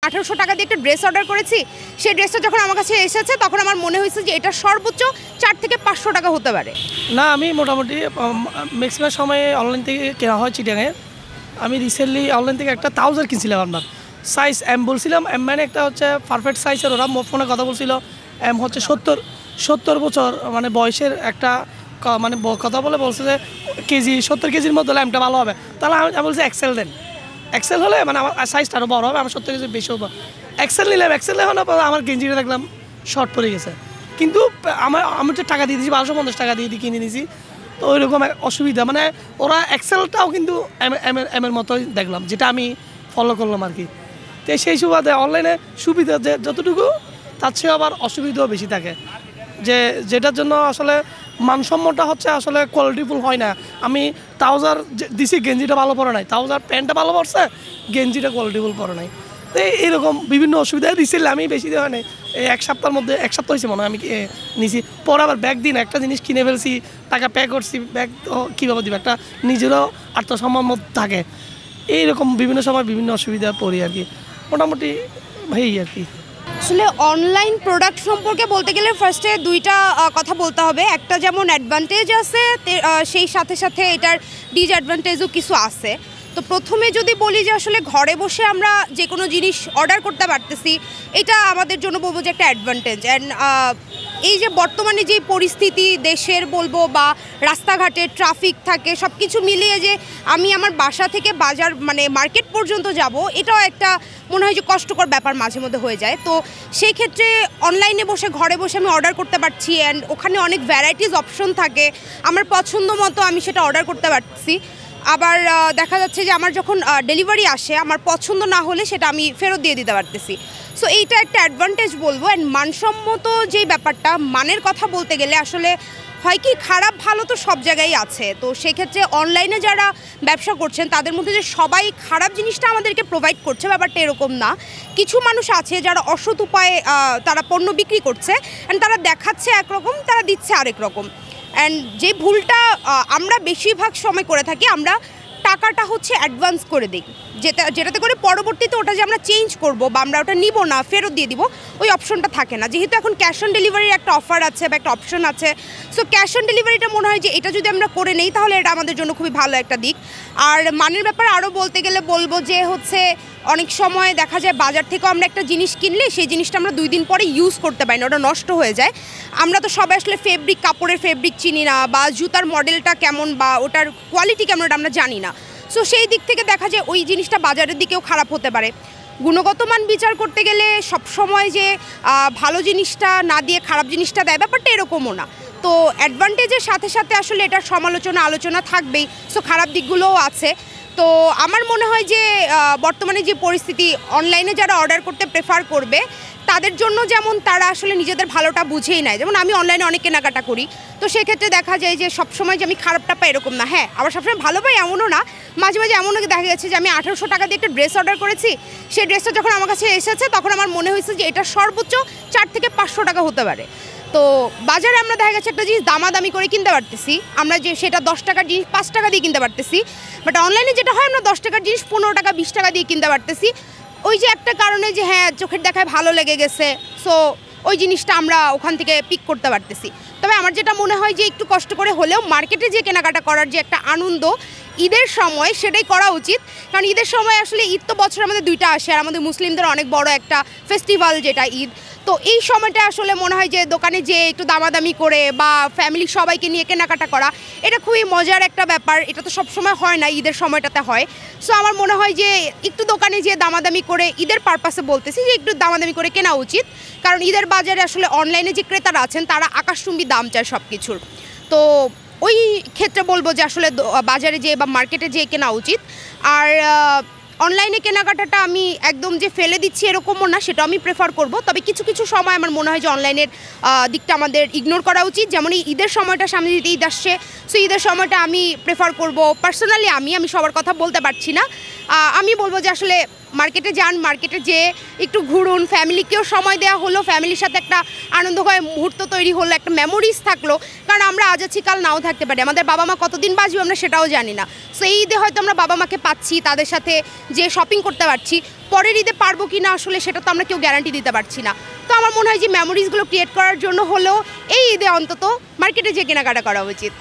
1800 টাকা দিয়ে একটা ড্রেস অর্ডার করেছি, সেই ড্রেসটা যখন আমার কাছে এসেছে তখন আমার মনে হয়েছে যে এটা সর্বোচ্চ 4 থেকে 500 টাকা হতে পারে। না, আমি মোটামুটি ম্যাক্সিমাম সময়ে অনলাইন থেকে কেনা হয় চিটাঙে। আমি রিসেন্টলি অনলাইন থেকে একটা ট্রাউজার কিনছিলাম, আপনার সাইজ এম বলছিলাম, এম মানে একটা হচ্ছে পারফেক্ট সাইজের। ওরা ফোনে কথা বলছিল এম হচ্ছে 70 বছর মানে বয়সের একটা মানে কথা বলছে যে কেজি 70 কেজির মধ্যে হলে এমটা ভালো হবে। তাহলে আমি বলছি এক্সেল দেন, এক্সেল হলে মানে আমার সাইজটা আরও বড় হবে, আমার 70 কেজি বেশি হবে। এক্সেল নিলাম, এক্সেল এখন আমার গেঞ্জিটা দেখলাম শর্ট পড়ে গেছে, কিন্তু আমি তো টাকা দিয়ে দিয়েছি, 1250 টাকা দিয়ে কিনে নিয়েছি। তো ওইরকম অসুবিধা, মানে ওরা এক্সেলটাও কিন্তু এমের মতোই দেখলাম, যেটা আমি ফলো করলাম আর কি। তো সেই সুবাদে অনলাইনে সুবিধা যে যতটুকু, তার চেয়ে আবার অসুবিধাও বেশি থাকে, যেটার জন্য আসলে মানসম্যটা হচ্ছে আসলে কোয়ালিটিফুল হয় না। আমি ট্রাউজার দিছি, গেঞ্জিটা ভালো পড়ে নাই, ট্রাউজার প্যান্টটা ভালো পড়ছে, গেঞ্জিটা কোয়ালিটিফুল পড়ে নাই। তো এইরকম বিভিন্ন অসুবিধা রিসেন্টলি আমি বেশি দেওয়া নেই, এই এক সপ্তাহের মধ্যে, এক সপ্তাহ হয়েছে মনে হয় আমি নিয়েছি। পরে আবার ব্যাগ দিন একটা জিনিস কিনে ফেলছি, টাকা পে করছি, ব্যাগ তো কীভাবে দিব, একটা নিজেরও আত্মসম্মান থাকে। এইরকম বিভিন্ন সময় বিভিন্ন অসুবিধা পড়ি আর কি, মোটামুটি ভাই আর কি। আসলে অনলাইন প্রোডাক্ট সম্পর্কে বলতে গেলে ফার্স্টে দুইটা কথা বলতে হবে। একটা যেমন অ্যাডভান্টেজ আছে, সেই সাথে সাথে এটার ডিসঅ্যাডভান্টেজও কিছু আছে। তো প্রথমে যদি বলি যে আসলে ঘরে বসে আমরা যে কোনো জিনিস অর্ডার করতে পারতেছি, এটা আমাদের জন্য বলবো যে একটা অ্যাডভান্টেজ। অ্যান্ড এই যে বর্তমানে যে পরিস্থিতি দেশের বলবো বা রাস্তাঘাটে ট্রাফিক থাকে, সব কিছু মিলিয়ে যে আমি আমার বাসা থেকে বাজার মানে মার্কেট পর্যন্ত যাব, এটাও একটা মনে হয় যে কষ্টকর ব্যাপার মাঝে মধ্যে হয়ে যায়। তো সেই ক্ষেত্রে অনলাইনে বসে ঘরে বসে আমি অর্ডার করতে পারছি, অ্যান্ড ওখানে অনেক ভ্যারাইটিস অপশন থাকে, আমার পছন্দ মতো আমি সেটা অর্ডার করতে পারছি। আবার দেখা যাচ্ছে যে আমার যখন ডেলিভারি আসে, আমার পছন্দ না হলে সেটা আমি ফেরত দিয়ে দিতে পারতেছি। সো এইটা একটা অ্যাডভান্টেজ বলবো। অ্যান্ড মানসম্মত যেই ব্যাপারটা, মানের কথা বলতে গেলে আসলে হয় কি, খারাপ ভালো তো সব জায়গায় আছে। তো সেক্ষেত্রে অনলাইনে যারা ব্যবসা করছেন তাদের মধ্যে যে সবাই খারাপ জিনিসটা আমাদেরকে প্রোভাইড করছে, ব্যাপারটা এরকম না। কিছু মানুষ আছে যারা অসৎ উপায়ে তারা পণ্য বিক্রি করছে, অ্যান্ড তারা দেখাচ্ছে একরকম, তারা দিচ্ছে আরেক রকম। অ্যান্ড যে ভুলটা আমরা বেশিরভাগ সময় করে থাকি, আমরা টাকাটা হচ্ছে অ্যাডভান্স করে দিই, যেটাতে করে পরবর্তীতে ওটা যে আমরা চেঞ্জ করব বা আমরা ওটা নিব না, ফেরত দিয়ে দিব, ওই অপশনটা থাকে না। যেহেতু এখন ক্যাশ অন ডেলিভারির একটা অফার আছে বা একটা অপশন আছে, সো ক্যাশ অন ডেলিভারিটা মনে হয় যে এটা যদি আমরা করে নেই তাহলে এটা আমাদের জন্য খুবই ভালো একটা দিক। আর মানের ব্যাপারে আরও বলতে গেলে বলবো যে হচ্ছে অনেক সময় দেখা যায় বাজার থেকেও আমরা একটা জিনিস কিনলে সেই জিনিসটা আমরা 2 দিন পরে ইউজ করতে পারি না, ওটা নষ্ট হয়ে যায়। আমরা তো সবাই আসলে কাপড়ের ফেব্রিক চিনি না, বা জুতার মডেলটা কেমন বা ওটার কোয়ালিটি কেমন ওটা আমরা জানি না। সো সেই দিক থেকে দেখা যায় ওই জিনিসটা বাজারের দিকেও খারাপ হতে পারে। গুণগত মান বিচার করতে গেলে সবসময় যে ভালো জিনিসটা না দিয়ে খারাপ জিনিসটা দেয়, ব্যাপারটা এরকমও না। তো অ্যাডভান্টেজের সাথে সাথে আসলে এটার আলোচনা থাকবেই, সো খারাপ দিকগুলোও আছে। তো আমার মনে হয় যে বর্তমানে যে পরিস্থিতি, অনলাইনে যারা অর্ডার করতে প্রেফার করবে তাদের জন্য যেমন তারা আসলে নিজেদের ভালোটা বুঝেই নেয়। যেমন আমি অনলাইনে অনেক কেনাকাটা করি, তো সেক্ষেত্রে দেখা যায় যে সবসময় যে আমি খারাপটা পাই এরকম না। হ্যাঁ, আবার সবসময় ভালো পাই এমনও না, মাঝে মাঝে এমনও দেখা গেছে যে আমি 1800 টাকা দিয়ে একটা ড্রেস অর্ডার করেছি, সেই ড্রেসটা যখন আমার কাছে এসেছে তখন আমার মনে হয়েছে যে এটা সর্বোচ্চ 4 থেকে 500 টাকা হতে পারে। তো বাজারে আমরা দেখা গেছে একটা জিনিস দামাদামি করে কিনতে পারতেছি, আমরা যে সেটা 10 টাকার জিনিস 5 টাকা দিয়ে কিনতে পারতেছি, বাট অনলাইনে যেটা হয় আমরা 10 টাকার জিনিস 15 টাকা 20 টাকা দিয়ে কিনতে পারতেছি। ওই যে একটা কারণে যে হ্যাঁ চোখের দেখায় ভালো লেগে গেছে, সো ওই জিনিসটা আমরা ওখান থেকে পিক করতে পারতেছি। তবে আমার যেটা মনে হয় যে একটু কষ্ট করে হলেও মার্কেটে যে কেনাকাটা করার যে একটা আনন্দ ঈদের সময়, সেটাই করা উচিত। কারণ ঈদের সময় আসলে ঈদ তো বছর আমাদের 2টা আসে, আর আমাদের মুসলিমদের অনেক বড় একটা ফেস্টিভ্যাল যেটা ঈদ। তো এই সময়টা আসলে মনে হয় যে দোকানে যেয়ে একটু দামাদামি করে বা ফ্যামিলির সবাইকে নিয়ে কেনাকাটা করা, এটা খুবই মজার একটা ব্যাপার। এটা তো সবসময় হয় না, ঈদের সময়টাতে হয়। সো আমার মনে হয় যে একটু দোকানে যেয়ে দামাদামি করে, ঈদের পারপাসে বলতেছি যে একটু দামাদামি করে কেনা উচিত। কারণ ঈদের বাজারে আসলে অনলাইনে যে ক্রেতারা আছেন তারা আকাশচুম্বী দাম চায় সব কিছুর। তো ওই ক্ষেত্রে বলবো যে আসলে বাজারে যেয়ে বা মার্কেটে যেয়ে কেনা উচিত। আর অনলাইনে কেনাকাটাটা আমি একদম যে ফেলে দিচ্ছি এরকমও না, সেটা আমি প্রেফার করব। তবে কিছু কিছু সময় আমার মনে হয় যে অনলাইনের দিকটা আমাদের ইগনোর করা উচিত। যেমন এই ঈদের সময়টা সামনে দিতে ঈদ আসছে, সো ঈদের সময়টা আমি প্রেফার করব পার্সোনালি। আমি সবার কথা বলতে পারছি না, আমি বলবো যে আসলে মার্কেটে যান, মার্কেটে যেয়ে একটু ঘুরুন, ফ্যামিলিকেও সময় দেওয়া হলো, ফ্যামিলির সাথে একটা আনন্দময় মুহূর্ত তৈরি হলো, একটা মেমোরিজ থাকলো। কারণ আমরা আজ আছি কাল নাও থাকতে পারি, আমাদের বাবা মা কতদিন বাঁচবে আমরা সেটাও জানি না। সো এই ঈদে হয়তো আমরা বাবা মাকে পাচ্ছি, তাদের সাথে যে শপিং করতে পারছি, পরের ঈদে পারবো কি না আসলে সেটা তো আমরা কেউ গ্যারান্টি দিতে পারছি না। তো আমার মনে হয় যে মেমোরিজগুলো ক্রিয়েট করার জন্য হলেও এই ঈদে অন্তত মার্কেটে যে কেনাকাটা করা উচিত।